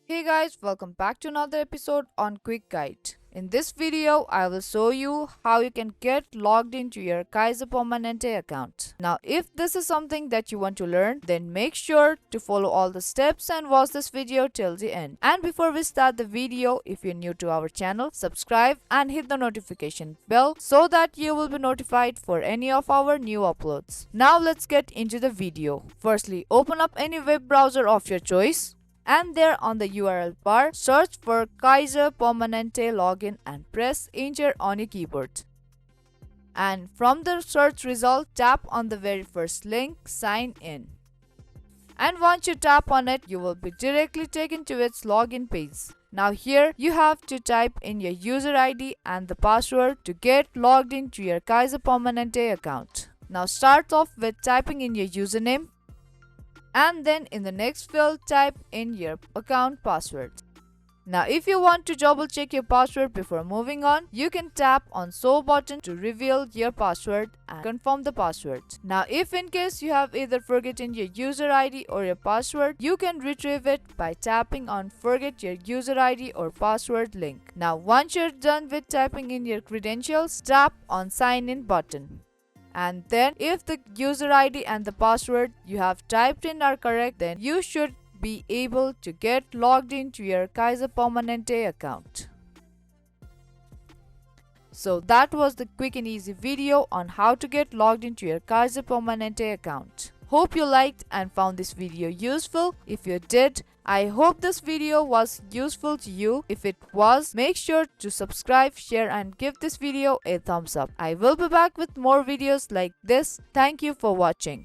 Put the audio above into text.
Hey guys, welcome back to another episode on Quick Guide. In this video, I will show you how you can get logged into your Kaiser Permanente account. Now, if this is something that you want to learn, then make sure to follow all the steps and watch this video till the end. And before we start the video, if you're new to our channel, subscribe and hit the notification bell so that you will be notified for any of our new uploads. Now let's get into the video. Firstly, open up any web browser of your choice. And there on the URL bar, search for Kaiser Permanente login and press enter on your keyboard. And from the search result, tap on the very first link, sign in. And once you tap on it, you will be directly taken to its login page. Now here, you have to type in your user ID and the password to get logged into your Kaiser Permanente account. Now start off with typing in your username. And then in the next field, type in your account password. Now if you want to double check your password before moving on, you can tap on show button to reveal your password and confirm the password. Now if in case you have either forgotten your user ID or your password, you can retrieve it by tapping on forget your user ID or password link. Now once you're done with typing in your credentials, tap on sign in button. And then if the user ID and the password you have typed in are correct, then you should be able to get logged into your Kaiser Permanente account. So that was the quick and easy video on how to get logged into your Kaiser Permanente account. Hope you liked and found this video useful. If you did, I hope this video was useful to you. If it was, make sure to subscribe, share and give this video a thumbs up. I will be back with more videos like this. Thank you for watching.